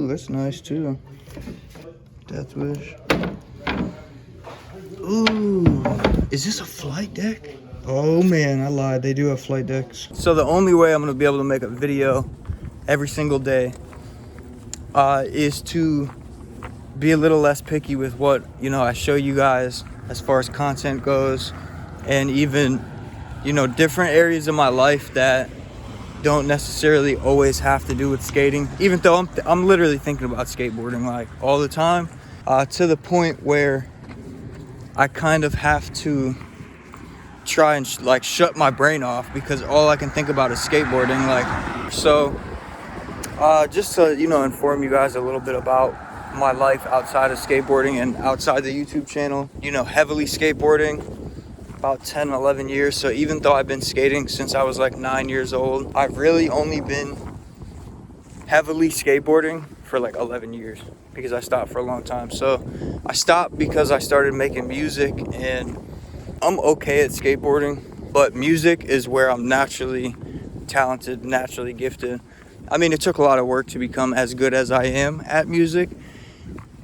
Ooh, that's nice too. Death Wish. Ooh, is this a flight deck? Oh man, I lied. They do have flight decks. So the only way I'm gonna be able to make a video every single day is to be a little less picky with what, you know, I show you guys as far as content goes, and even, you know, different areas of my life that don't necessarily always have to do with skating, even though I'm literally thinking about skateboarding like all the time, to the point where I kind of have to try and like shut my brain off because all I can think about is skateboarding. Like, so just to, you know, inform you guys a little bit about my life outside of skateboarding and outside the YouTube channel, you know, heavily skateboarding about 10, 11 years. So even though I've been skating since I was like 9 years old, I've really only been heavily skateboarding for like 11 years because I stopped for a long time. So I stopped because I started making music, and I'm okay at skateboarding, but music is where I'm naturally talented, naturally gifted. I mean, it took a lot of work to become as good as I am at music.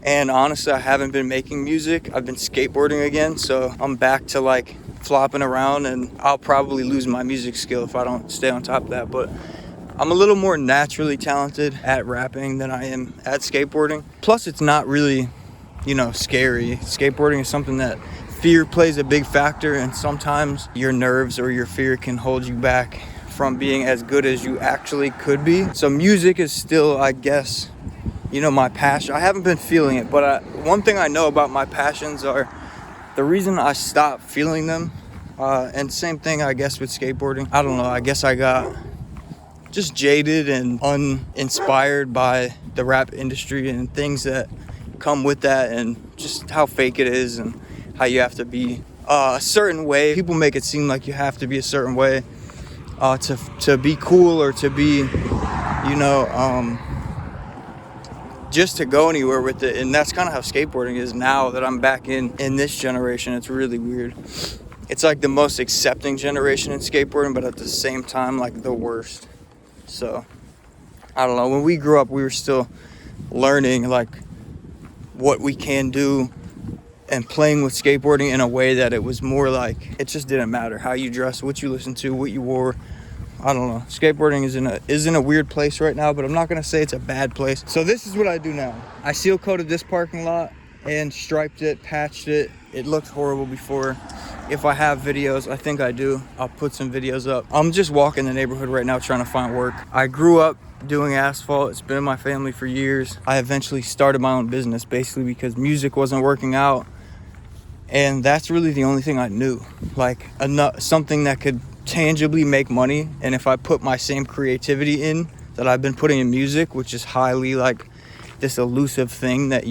And honestly, I haven't been making music. I've been skateboarding again. So I'm back to like flopping around, and I'll probably lose my music skill if I don't stay on top of that. But I'm a little more naturally talented at rapping than I am at skateboarding. Plus, it's not really, you know, scary. Skateboarding is something that fear plays a big factor, and sometimes your nerves or your fear can hold you back from being as good as you actually could be. So music is still, I guess, you know, my passion. I haven't been feeling it, but one thing I know about my passions are the reason I stopped feeling them. And same thing, I guess, with skateboarding. I don't know, I guess I got just jaded and uninspired by the rap industry and things that come with that, and just how fake it is and how you have to be a certain way. People make it seem like you have to be a certain way to be cool, or to be, you know, just to go anywhere with it. And that's kind of how skateboarding is now that I'm back in this generation. It's really weird. It's like the most accepting generation in skateboarding, but at the same time, like the worst. So I don't know, when we grew up, we were still learning like what we can do and playing with skateboarding in a way that it was more like, it just didn't matter how you dressed, what you listened to, what you wore. I don't know. Skateboarding is in a weird place right now, but I'm not gonna say it's a bad place. So this is what I do now. I seal coated this parking lot and striped it, patched it. It looked horrible before. If I have videos, I think I do, I'll put some videos up. I'm just walking the neighborhood right now trying to find work. I grew up doing asphalt. It's been in my family for years. I eventually started my own business basically because music wasn't working out. And that's really the only thing I knew. Like something that could tangibly make money. And if I put my same creativity in that I've been putting in music, which is highly like this elusive thing that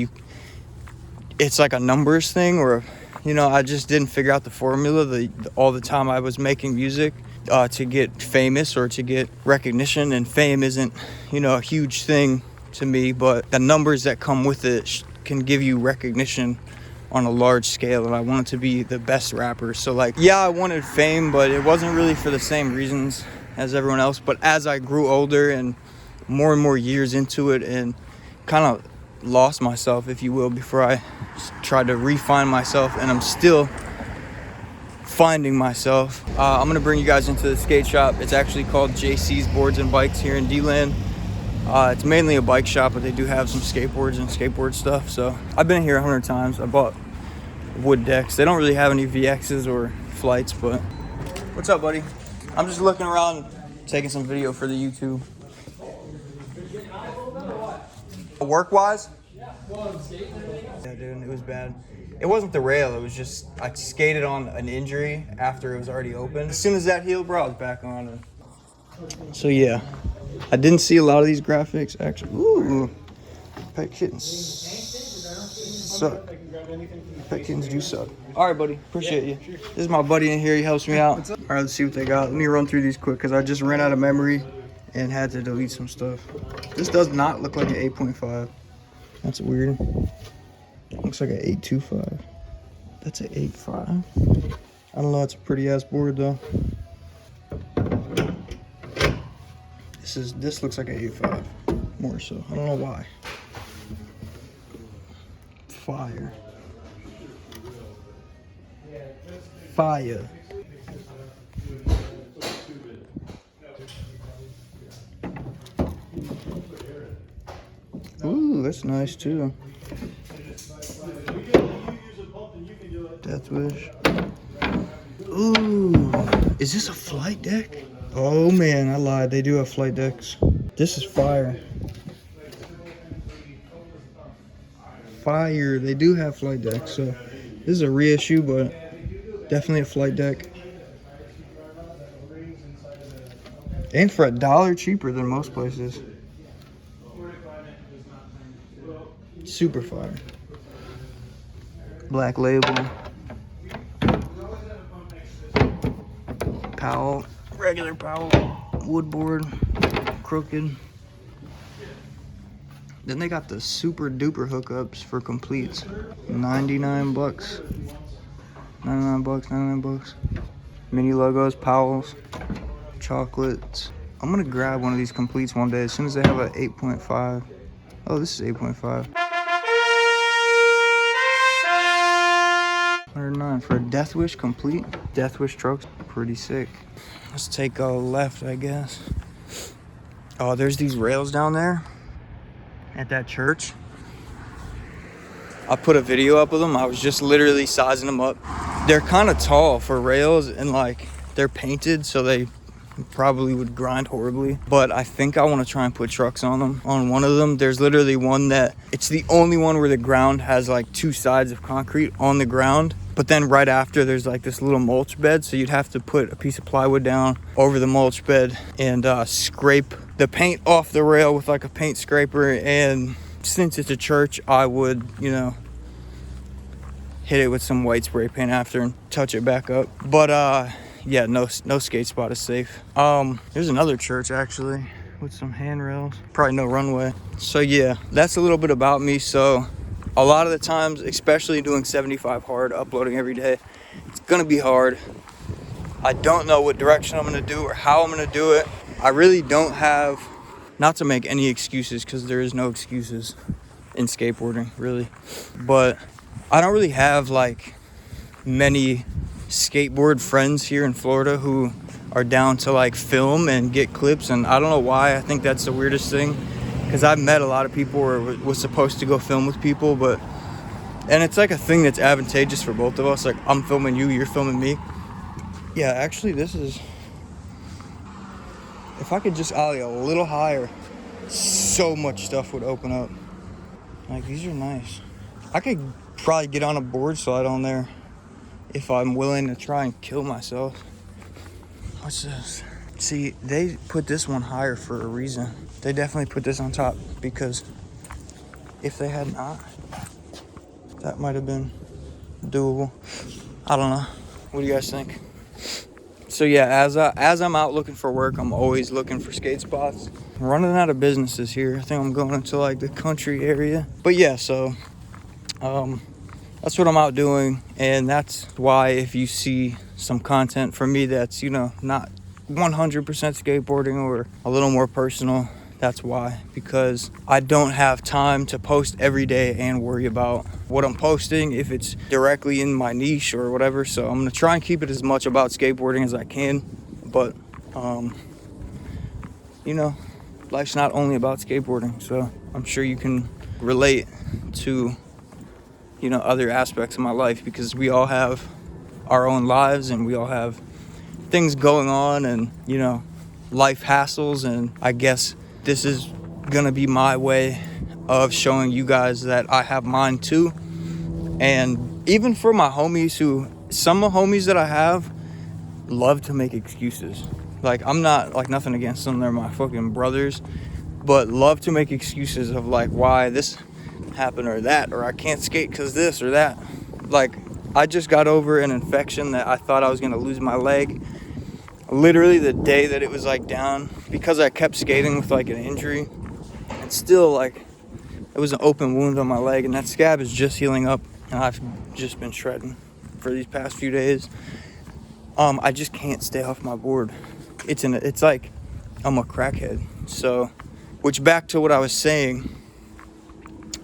it's like a numbers thing, or, you know, I just didn't figure out the formula all the time I was making music to get famous or to get recognition. And fame isn't, you know, a huge thing to me, but the numbers that come with it can give you recognition on a large scale. And I wanted to be the best rapper. So like, yeah, I wanted fame, but it wasn't really for the same reasons as everyone else. But as I grew older and more years into it, and kind of lost myself, if you will, before I tried to refine myself, and I'm still finding myself. I'm gonna bring you guys into the skate shop. It's actually called JC's Boards and Bikes here in D-Land. It's mainly a bike shop, but they do have some skateboards and skateboard stuff. So I've been here 100 times. I bought wood decks. They don't really have any VXs or flights, but what's up, buddy? I'm just looking around, taking some video for the YouTube. Work-wise? Yeah, dude, it was bad. It wasn't the rail, it was just I skated on an injury after it was already open. As soon as that healed, bro, I was back on it. So yeah, I didn't see a lot of these graphics actually. Ooh, pet kittens suck. Pet kittens do suck. All right, buddy, appreciate you. This is my buddy in here, he helps me out. All right, let's see what they got. Let me run through these quick because I just ran out of memory and had to delete some stuff. This does not look like an 8.5. That's weird. Looks like an 8.25. That's an 8.5. I don't know, it's a pretty ass board though. This looks like an 8.5 more so. I don't know why. fire. Fire. Ooh, that's nice too. Death Wish. Ooh, is this a flight deck? Oh man, I lied. They do have flight decks. This is fire. Fire. They do have flight decks. So this is a reissue, but definitely a flight deck. And for $1 cheaper than most places. Super fire. Black label. Powell. Regular Powell. Woodboard. Crooked. Then they got the super duper hookups for completes. 99 bucks. 99 bucks, 99 bucks. Mini logos, Powell's. Chocolates. I'm gonna grab one of these completes one day as soon as they have an 8.5. Oh, this is 8.5. 109 for a Death Wish complete. Death Wish trucks, pretty sick. Let's take a left, I guess. Oh, there's these rails down there at that church. I put a video up of them. I was just literally sizing them up. They're kind of tall for rails, and like they're painted, so they probably would grind horribly, but I think I want to try and put trucks on them. On one of them, there's literally one that it's the only one where the ground has like 2 sides of concrete on the ground, but then right after there's like this little mulch bed, so you'd have to put a piece of plywood down over the mulch bed and scrape the paint off the rail with like a paint scraper. And since it's a church, I would, you know, hit it with some white spray paint after and touch it back up. But yeah, no skate spot is safe. There's another church actually with some handrails. Probably no runway. So yeah, that's a little bit about me. So a lot of the times, especially doing 75 hard, uploading every day, it's gonna be hard. I don't know what direction I'm gonna do or how I'm gonna do it. I really don't have, not to make any excuses, because there is no excuses in skateboarding, really. But I don't really have like many skateboard friends here in Florida who are down to like film and get clips, and I don't know why. I think that's the weirdest thing, because I've met a lot of people or was supposed to go film with people, and it's like a thing that's advantageous for both of us. Like, I'm filming you, you're filming me. Yeah, actually this is, if I could just ollie a little higher, so much stuff would open up. Like, these are nice. I could probably get on a board slide on there if I'm willing to try and kill myself. What's this? See, they put this one higher for a reason. They definitely put this on top, because if they had not, that might have been doable. I don't know. What do you guys think? So yeah, as I'm out looking for work, I'm always looking for skate spots. I'm running out of businesses here. I think I'm going into like the country area. But yeah, so that's what I'm out doing, and that's why if you see some content from me that's, you know, not 100% skateboarding or a little more personal, that's why, because I don't have time to post every day and worry about what I'm posting if it's directly in my niche or whatever. So I'm gonna try and keep it as much about skateboarding as I can, but you know, life's not only about skateboarding, so I'm sure you can relate to, you know, other aspects of my life, because we all have our own lives and we all have things going on and, you know, life hassles. And I guess this is gonna be my way of showing you guys that I have mine too. And even for my homies, some homies that I have love to make excuses. Like, I'm not like nothing against them, they're my fucking brothers, but love to make excuses of like why this happened or that, or I can't skate because this or that. Like, I just got over an infection that I thought I was gonna lose my leg literally the day that it was like down, because I kept skating with like an injury, and still like it was an open wound on my leg, and that scab is just healing up, and I've just been shredding for these past few days. I just can't stay off my board. It's like I'm a crackhead. So, which, back to what I was saying,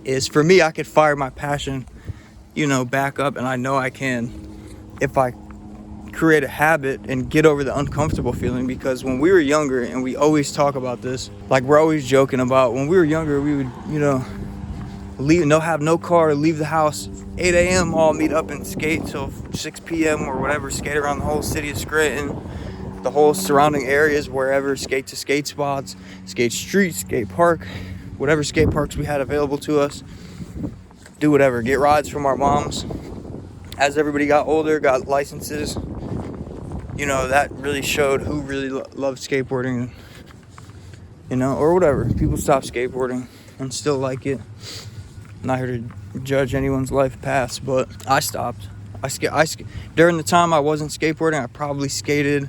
is for me, I could fire my passion you know, back up, and I know I can if I create a habit and get over the uncomfortable feeling. Because when we were younger, and we always talk about this, like we're always joking about when we were younger, we would, you know, have no car, leave the house 8 a.m. all meet up and skate till 6 p.m. or whatever, skate around the whole city of Scranton, the whole surrounding areas, wherever, skate to skate spots, skate street, skate park, whatever skate parks we had available to us, do whatever, get rides from our moms. As everybody got older, got licenses, you know, that really showed who really loved skateboarding, you know, or whatever. People stopped skateboarding and still like it. I'm not here to judge anyone's life past, but I stopped. During the time I wasn't skateboarding, I probably skated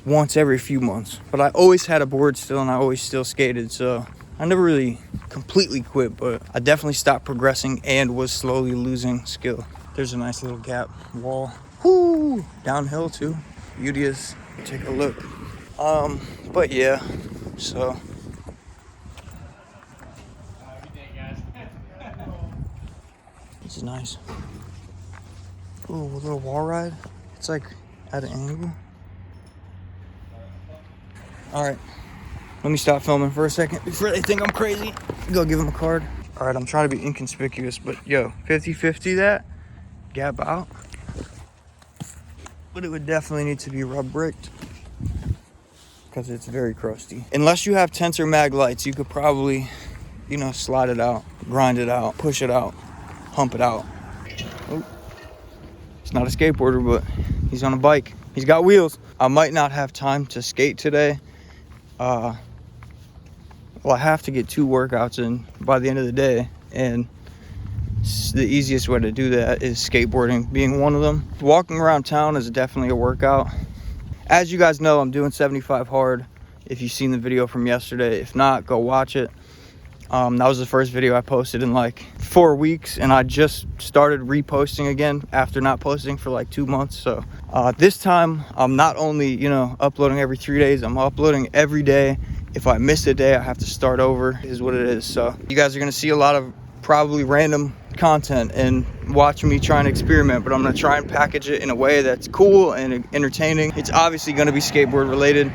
once every few months, but I always had a board still, and I always still skated, so I never really completely quit, but I definitely stopped progressing and was slowly losing skill. There's a nice little gap wall. Whoo! Downhill too. Beauteous. Take a look. But yeah, so this is nice. Ooh, a little wall ride. It's like at an angle. All right, let me stop filming for a second before they think I'm crazy. Go give them a card. All right, I'm trying to be inconspicuous, but yo, 50-50 that, gap out. But it would definitely need to be rub bricked because it's very crusty. Unless you have tensor mag lights, you could probably, you know, slide it out, grind it out, push it out, hump it out. Oh, it's not a skateboarder, but he's on a bike. He's got wheels. I might not have time to skate today. Well, I have to get 2 workouts in by the end of the day, and the easiest way to do that is skateboarding being one of them. Walking around town is definitely a workout. As you guys know, I'm doing 75 hard. If you've seen the video from yesterday, if not, go watch it. That was the first video I posted in like 4 weeks, and I just started reposting again after not posting for like 2 months. So this time I'm not only, you know, uploading every 3 days, I'm uploading every day. If I miss a day, I have to start over, is what it is. So you guys are gonna see a lot of probably random content and watch me try and experiment, but I'm gonna try and package it in a way that's cool and entertaining. It's obviously gonna be skateboard related.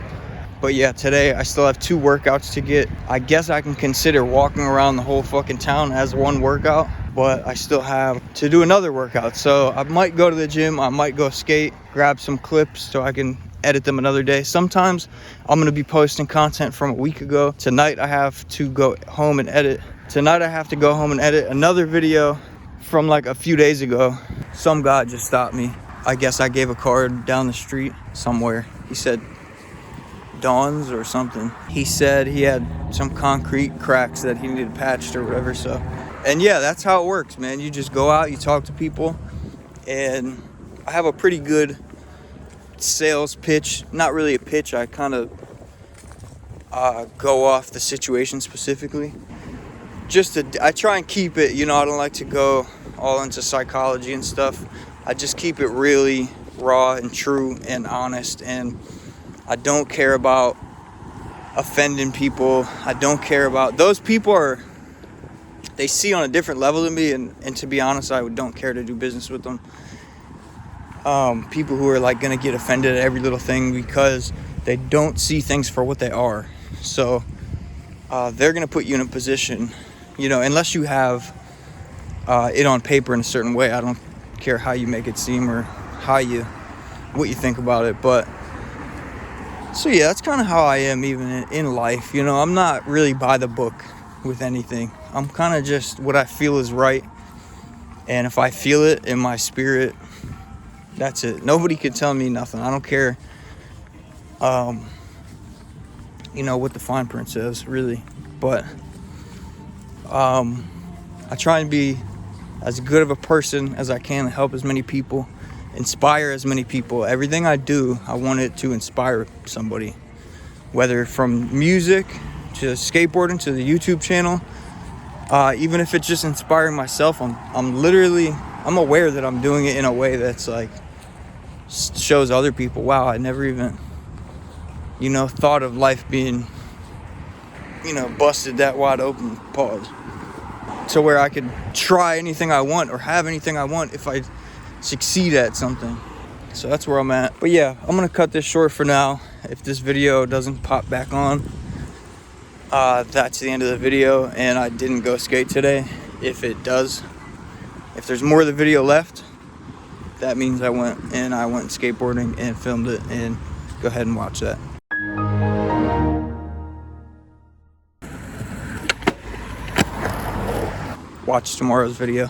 But yeah, today I still have 2 workouts to get. I guess I can consider walking around the whole fucking town as one workout, but I still have to do another workout. So I might go to the gym, I might go skate, grab some clips so I can edit them another day. Sometimes I'm gonna be posting content from a week ago. Tonight I have to go home and edit. Tonight I have to go home and edit another video from like a few days ago. Some guy just stopped me. I guess I gave a card down the street somewhere. He said Dawn's or something. He said he had some concrete cracks that he needed patched or whatever. So, and yeah, that's how it works, man. You just go out, you talk to people, and I have a pretty good sales pitch. Not really a pitch, I kind of go off the situation specifically. I try and keep it, you know, I don't like to go all into psychology and stuff. I just keep it really raw and true and honest, and I don't care about offending people. I don't care about those people. They see on a different level than me, and to be honest, I don't care to do business with them. People who are like gonna get offended at every little thing because they don't see things for what they are. So they're gonna put you in a position, you know, unless you have it on paper in a certain way. I don't care how you make it seem or what you think about it, but so yeah, that's kind of how I am even in life. You know, I'm not really by the book with anything. I'm kind of just what I feel is right, and if I feel it in my spirit, that's it. Nobody can tell me nothing. I don't care you know what the fine print says, really. But I try and be as good of a person as I can, help as many people, inspire as many people. Everything I do, I want it to inspire somebody, whether from music to skateboarding to the YouTube channel. Even if it's just inspiring myself, I'm aware that I'm doing it in a way that's like shows other people, wow, I never even, you know, thought of life being, you know, busted that wide open. Pause. to where I could try anything I want or have anything I want if I succeed at something. So that's where I'm at. But yeah, I'm gonna cut this short for now. If this video doesn't pop back on, that's the end of the video, and I didn't go skate today. If it does, if there's more of the video left, that means I went skateboarding and filmed it, and go ahead and watch that. Watch tomorrow's video.